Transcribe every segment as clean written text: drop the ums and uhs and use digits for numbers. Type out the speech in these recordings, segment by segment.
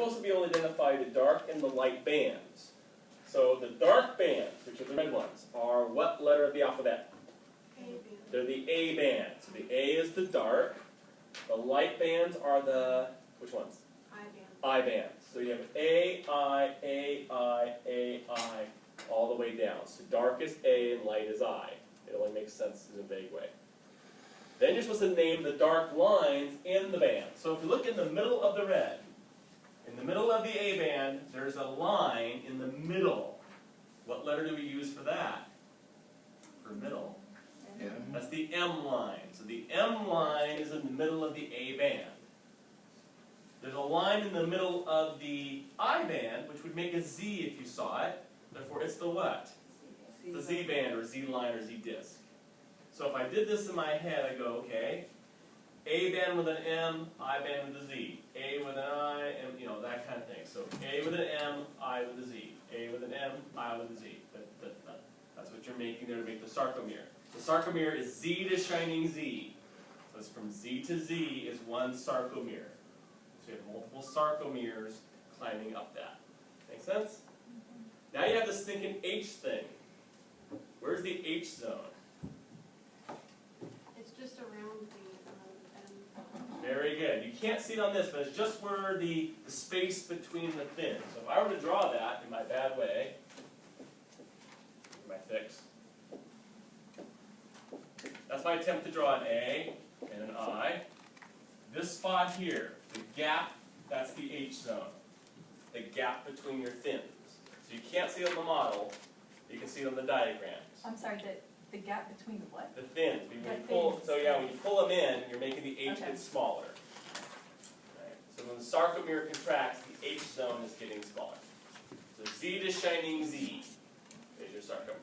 supposed to be able to identify the dark and the light bands. So the dark bands, which are the red ones, are what letter of the alphabet? A band. They're the A band. So the A is the dark. The light bands are the, which ones? I band. I bands. So you have A, I, all the way down. So dark is A and light is I. It only makes sense in a vague way. Then you're supposed to name the dark lines in the band. So if you look in the middle of the red, in the middle of the A band, there's a line in the middle. What letter do we use for that? For middle. That's the M line. So the M line is in the middle of the A band. There's a line in the middle of the I band, which would make a Z if you saw it. Therefore, it's the what? The Z band, or Z line, or Z disc. So if I did this in my head, I go, okay, A band with an M, I band with a Z. A with an I, and that kind of thing. So A with an M, I with a Z. A with an M, I with a Z. That's what you're making there to make the sarcomere. The sarcomere is Z to shining Z. So it's from Z to Z is one sarcomere. So you have multiple sarcomeres climbing up that. Make sense? Now you have this thinking H thing. Where's the H zone? It's just around the Very good. You can't see it on this, but it's just where the space between the fins. So if I were to draw that in my bad way, my fix, that's my attempt to draw an A and an I. This spot here, the gap, that's the H zone. The gap between your fins. So you can't see it on the model, you can see it on the diagrams. I'm sorry, the gap between the what? The fins. When you The pull, fins. so yeah, when you pull them in, you're making the H Okay. get smaller. Right. So when the sarcomere contracts, the H zone is getting smaller. So Z to shining Z is your sarcomere.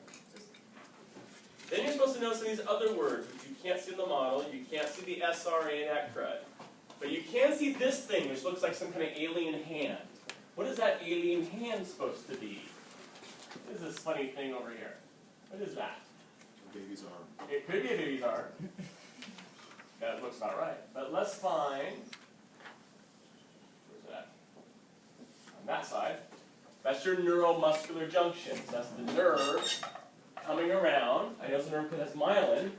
Then you're supposed to know some of these other words, which you can't see in the model. You can't see the SRA and that crud. But you can see this thing, which looks like some kind of alien hand. What is that alien hand supposed to be? What is this funny thing over here? What is that? A baby's arm. It could be a baby's arm. That looks about right. But let's find, where's that? On that side. That's your neuromuscular junction. That's the nerve coming around. I know it's a nerve because that's myelin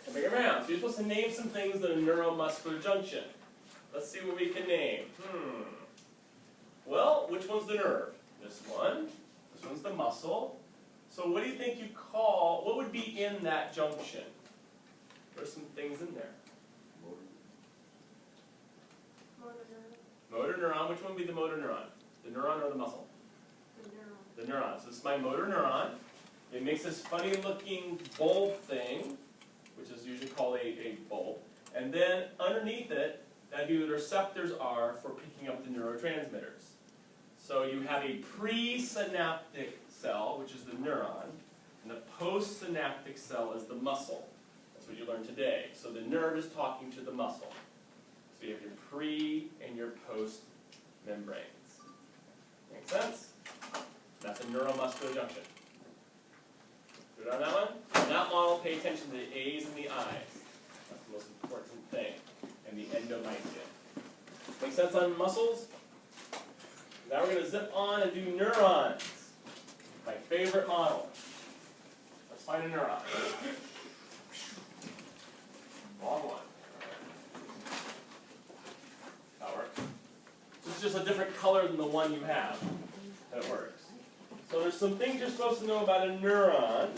coming around. So you're supposed to name some things that are neuromuscular junction. Let's see what we can name. Well, which one's the nerve? This one. This one's the muscle. So what do you think you call, what would be in that junction? There's some things in there. motor neuron. Motor neuron, which one would be the motor neuron? The neuron or the muscle? The neuron. The neuron. So this is my motor neuron. It makes this funny looking bulb thing, which is usually called a bulb. And then underneath it, that'd be what the receptors are for picking up the neurotransmitters. So you have a presynaptic cell, which is the neuron, and the postsynaptic cell is the muscle. That's what you learned today. So the nerve is talking to the muscle. So you have your pre and your post membranes. Make sense? That's a neuromuscular junction. Good on that one? On that model, pay attention to the A's and the I's. That's the most important thing. And the endomysium. Make sense on muscles? Now we're going to zip on and do neurons. My favorite model. Let's find a neuron. Wrong one. That works. This is just a different color than the one you have. That works. So there's some things you're supposed to know about a neuron.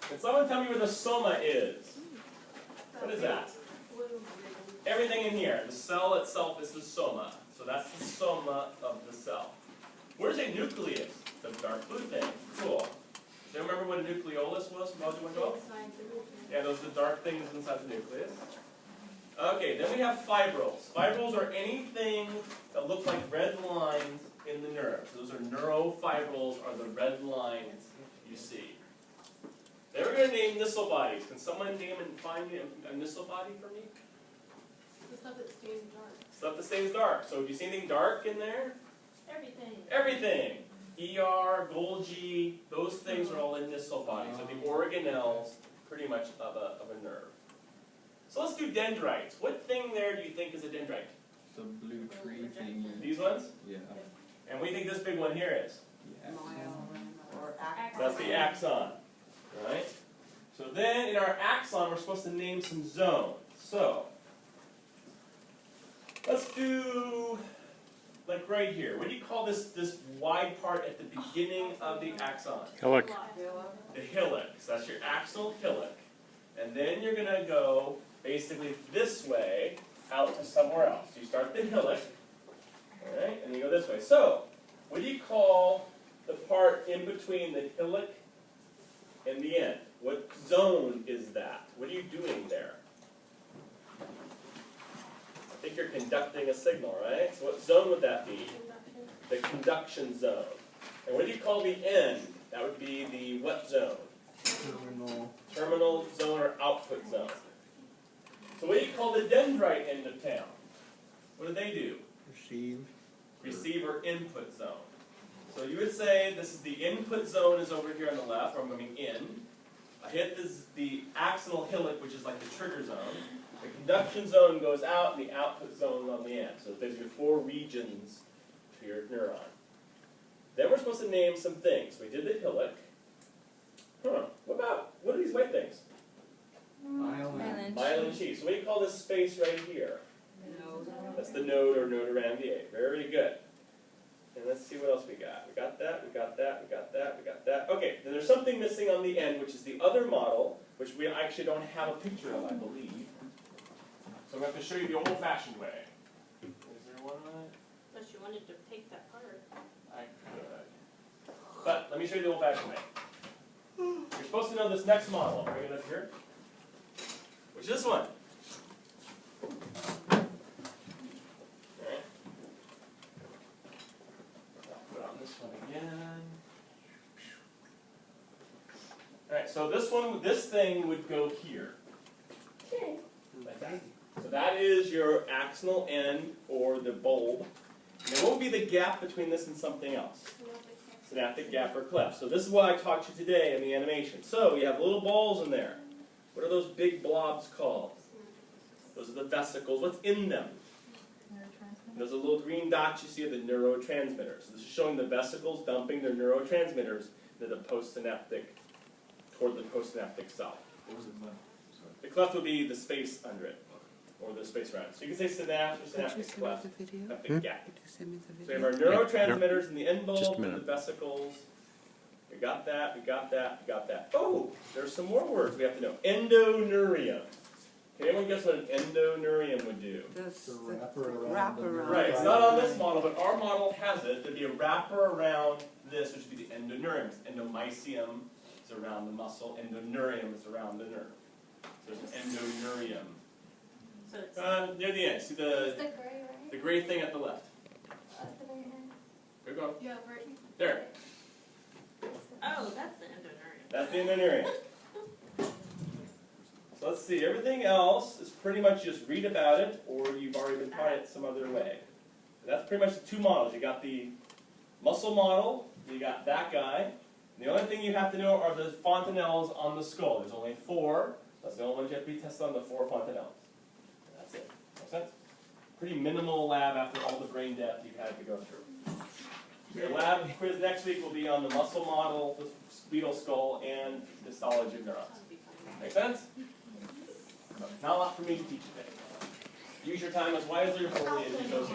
Can someone tell me where the soma is? What is that? Blue ribbon. Everything in here. The cell itself is the soma. So that's the soma of the cell. Where's a nucleus? The dark blue thing. Cool. Do you remember what a nucleolus was from Module 112? Inside the nucleus. Yeah, those are the dark things inside the nucleus. Okay, then we have fibrils. Fibrils are anything that look like red lines in the nerve. So those are neurofibrils, are the red lines you see. Then we're going to name Nissl bodies. Can someone name and find a Nissl body for me? The stuff that stays dark. Stuff that stays dark. So do you see anything dark in there? Everything. Everything. ER, Golgi, those things are all in Nissl bodies. So the organelles, pretty much of a nerve. So let's do dendrites. What thing there do you think is a dendrite? The blue tree thing. These ones? Yeah. And what do you think this big one here is? Yeah. Or axon. That's the axon, right? So then in our axon, we're supposed to name some zones. So let's do like right here. What do you call this wide part at the beginning of the axon? Hillock. The hillock. So that's your axonal hillock. And then you're going to go basically this way out to somewhere else. So you start the hillock, all right, and you go this way. So what do you call the part in between the hillock and the end? What zone is that? What are you doing there? I think you're conducting a signal, right? So what zone would that be? The conduction zone. And what do you call the end? That would be the what zone? Terminal zone or output zone. So what do you call the dendrite end of town? What do they do? Receive or input zone. So you would say this is the input zone is over here on the left, where I'm going in. I hit the axonal hillock, which is like the trigger zone. The conduction zone goes out, and the output zone is on the end. So there's your 4 regions to your neuron. Then we're supposed to name some things. We did the hillock. What are these white things? Myelin sheath. So what do you call this space right here? That's the node or notorandier. Very good. And let's see what else we got. We got that, we got that, we got that, we got that. Okay, then there's something missing on the end, which is the other model, which we actually don't have a picture of, I believe. So I'm going to have to show you the old-fashioned way. Is there one on it? Unless you wanted to take that part. I could. But let me show you the old-fashioned way. You're supposed to know this next model. I'll bring it up here. Which is this one. Alright. Put on this one again. Alright, so this thing would go here. Like that. So that is your axonal end, or the bulb. And what would be the gap between this and something else? Synaptic gap or cleft. So this is what I taught you today in the animation. So you have little balls in there. What are those big blobs called? Those are the vesicles. What's in them? Neurotransmitter. Those are little green dots you see are the neurotransmitters. So this is showing the vesicles dumping their neurotransmitters into the postsynaptic, toward the postsynaptic cell. What was it? The cleft would be the space under it, or the space around it. So you can say synapse or synaptic cleft, synaptic gap. So we have our neurotransmitters in the end Just a bulb and the minute. vesicles. We got that, we got that, we got that. Oh, there's some more words we have to know. Endoneurium. Can anyone guess what an endoneurium would do? This, The wrapper around wrapper the around. Right, it's not on this model, but our model has it. There'd be a wrapper around this, which would be the endoneurium. Endomysium is around the muscle. Endoneurium is around the nerve. So there's an endoneurium. So it's Near the end. See the gray, right? the gray thing at the left. At the very end. There we go. Yeah, right. There. Oh, that's the endoneurium. That's the endoneurium. So let's see. Everything else is pretty much just read about it, or you've already been taught it some other way. That's pretty much the 2 models. You got the muscle model. You got that guy. And the only thing you have to know are the fontanelles on the skull. There's only 4. That's the only ones you have to be tested on, the 4 fontanelles. That's it. Make sense? Pretty minimal lab after all the brain depth you've had to go through. Your lab quiz next week will be on the muscle model, the beetle skull, and histology of neurons. Make sense? Not a lot for me to teach today. Use your time as wisely or poorly as you so see.